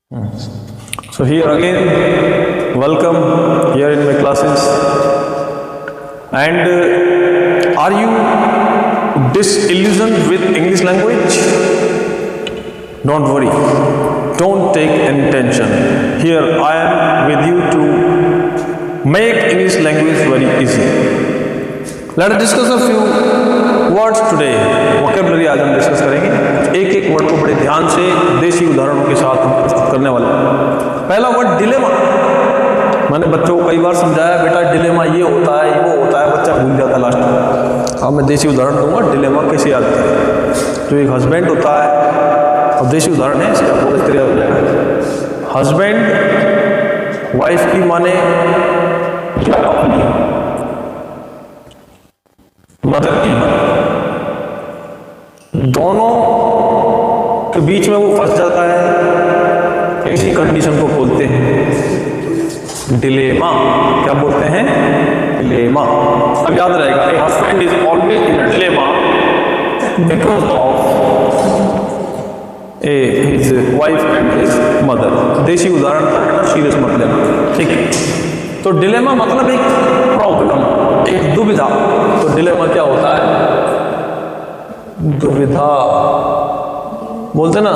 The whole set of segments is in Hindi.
So here again, welcome here in my classes. And are you disillusioned with English language? Don't worry, don't take any tension. Here I am with you to make English language very easy. Let us discuss a few words today. Vocabulary आज हम डिस्कस करेंगे। एक एक वर्ड को बड़े ध्यान से देसी उदाहरणों के साथ हम प्रस्तुत करने वाले हैं। पहला वर्ड डिलेमा। मैंने बच्चों को कई बार समझाया, बेटा डिलेमा ये होता है, वो होता है, बच्चा भूल जाता है लास्ट में। अब मैं देसी उदाहरण दूंगा, डिलेमा कैसे याद करें। जो एक हस्बैंड होता है, अब देसी उदाहरण है, इसका आपको क्लियर हो जाएगा। हस्बैंड वाइफ की माने मदर की, दोनों के बीच में वो फंस जाता है। ऐसी कंडीशन को बोलते हैं डिलेमा। क्या बोलते हैं? डिलेमा। अब याद रहेगा, a husband is always in a dilemma because of his wife and his mother. देसी उदाहरण सीरियस मत लेना, ठीक है। तो डिलेमा मतलब एक प्रॉब्लम, एक दुविधा। तो डिलेमा क्या होता है? दुविधा बोलते ना,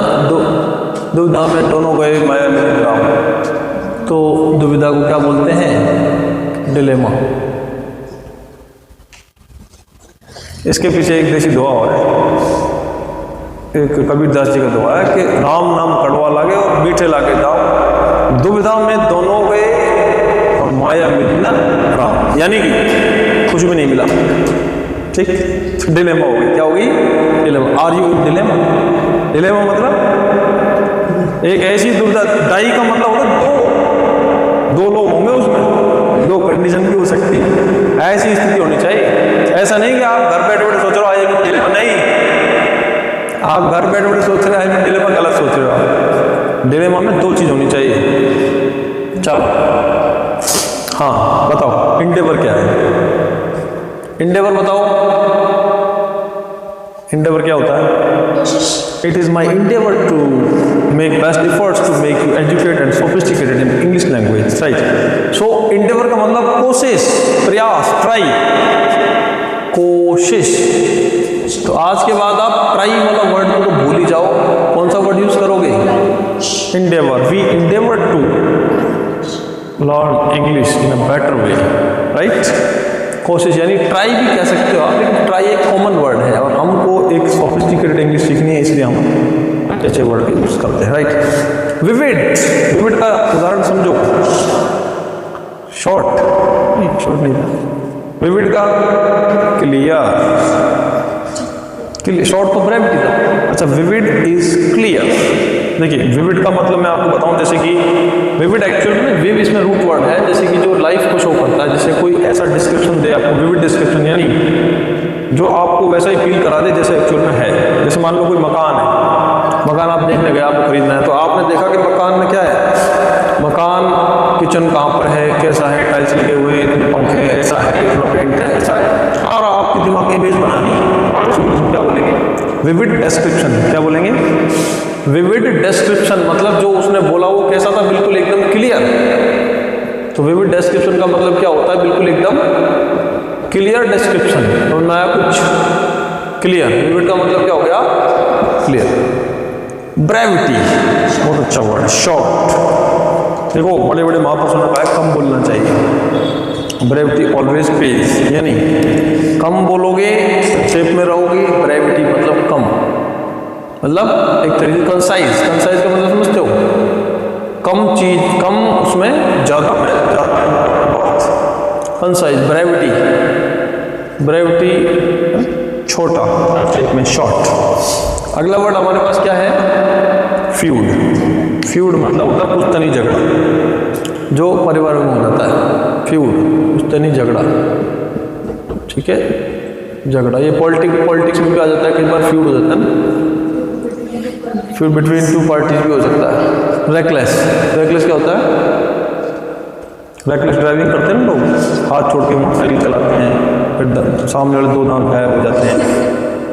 दुविधा में दोनों गए, मैं मिल रहा हूं। तो दुविधा को क्या बोलते हैं? डिलेमा। इसके पीछे एक देसी दुआ और है, एक कबीरदास जी का दुआ है कि राम नाम कड़वा लागे और मीठे लागे जाओ, दुविधा में दोनों गए और माया मिली ना राम। यानी कि कुछ भी नहीं मिला, ठीक। डिलेमा हो गई। क्या होगी? Dilemma. Are you in dilemma? Dilemma मतलब एक ऐसी दुविधा। डाई का मतलब होगा दो लोग होंगे, उसमें दो कंडीशन भी हो सकती है। ऐसी स्थिति होनी चाहिए। ऐसा नहीं कि आप घर बैठे बैठे सोच रहे हो आई मीन डिलेमा। नहीं, आप घर बैठे बैठे सोच रहे हो आई मीन डिलेमा, गलत सोच रहे हो। डिलेमा में दो चीज होनी चाहिए। चलो हाँ बताओ, इंडेवर क्या है? इंडेवर बताओ, इंडेवर क्या होता है? It is my endeavour to make best efforts to make you educated and sophisticated in English language, right. So endeavour का मतलब कोशिश, प्रयास, ट्राई, कोशिश। तो आज के बाद आप ट्राई मतलब वर्ड को तो भूल ही जाओ। कौन सा वर्ड यूज करोगे? Endeavour. We endeavour to learn English in a better way, right. कोशिश यानी ट्राई भी कह सकते हो आप, लेकिन ट्राई एक कॉमन वर्ड है और हमको एक सोफिस्टिकेटेड इंग्लिश सीखनी है, इसलिए हम अच्छे वर्ड का यूज करते हैं, राइट। विविड। विविड का उदाहरण समझो। शॉर्ट नहीं था। विविड का क्लियर। शॉर्ट तो ब्रेविटी था। अच्छा, विविड इज क्लियर। देखिए विविड का मतलब मैं आपको बताऊं, जैसे कि विविड एक्चुअल में विव इसमें रूट वर्ड है, जैसे कि जो लाइफ को शो करता है। जैसे कोई ऐसा डिस्क्रिप्शन दे आपको, विविड डिस्क्रिप्शन यानी जो आपको वैसा ही फील करा दे जैसे एक्चुअल में है। जैसे मान लो कोई मकान है, मकान आप देखने गए, आपको खरीदना है, तो आपने देखा कि मकान में क्या है, मकान किचन कहाँ पर है, कैसा है, टाइल्स लगे हुए, पंखे, ऐसा है, पेंट है, ऐसा है, और आपके दिमाग में इमेज बनानी है। क्या बोलेंगे? Vivid description. क्या बोलेंगे? विविड डिस्क्रिप्शन मतलब जो उसने बोला वो कैसा था, बिल्कुल एकदम क्लियर। तो विविड डिस्क्रिप्शन का मतलब क्या होता है? बिल्कुल एकदम क्लियर डिस्क्रिप्शन, तो नया कुछ क्लियर। विविड का मतलब क्या हो गया? क्लियर। ब्रेविटी बहुत अच्छा वर्ड। शॉर्ट। देखो बड़े बड़े महापुरुषों ने कहा कम बोलना चाहिए। ब्रेविटी ऑलवेज पेज, यानी कम बोलोगे, संक्षेप में रहोगे। ब्रेविटी मतलब कम, मतलब एक तरीके कंसाइज। कंसाइज का मतलब समझते हो? कम चीज, कम उसमें ज्यादा कंसाइज। ब्रेविटी, ब्रेविटी छोटा, एक में शॉर्ट। अगला वर्ड हमारे पास क्या है? फ्यूड। फ्यूड मतलब होता है पुश्तनी झगड़ा, जो परिवार में हो जाता है। फ्यूड पुश्तनी झगड़ा, ठीक है, झगड़ा। ये पॉलिटिक्स में भी आ जाता है, कई बार फ्यूड हो जाता है ना, फ्यूड बिटवीन टू पार्टीज भी हो सकता है। रेकलेस। रेकलेस क्या होता है? रेकलेस ड्राइविंग करते हैं ना लोग, हाथ छोड़ के मोटरसाइकिल चलाते हैं, फिर सामने वाले दो दांत गायब हो जाते हैं,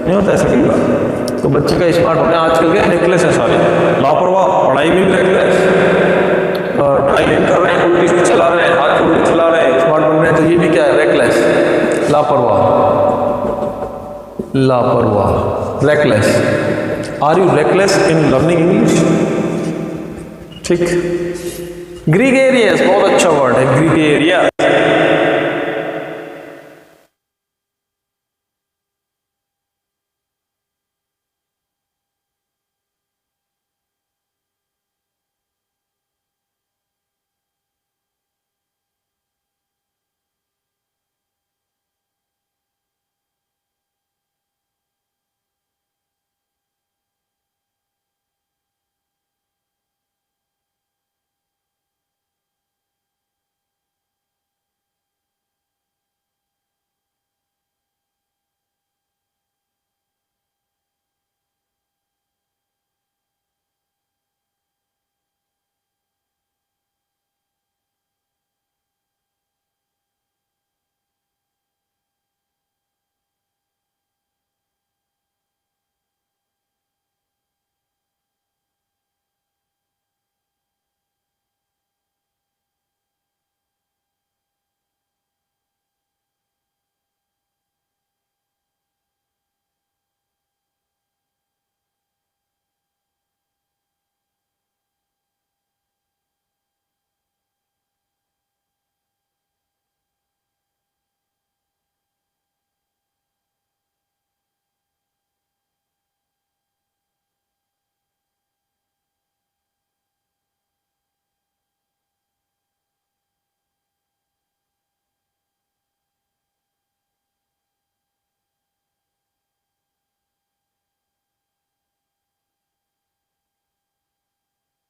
नहीं होता ऐसा कई बार। तो बच्चे का स्मार्ट होते हैं। आजकल के रेकलेस है सारे, लापरवाह, पढ़ाई में भी reckless, reckless. Are you reckless in learning English? ठीक। ग्रीगेरियस बहुत अच्छा वर्ड है, ग्रीगेरिया।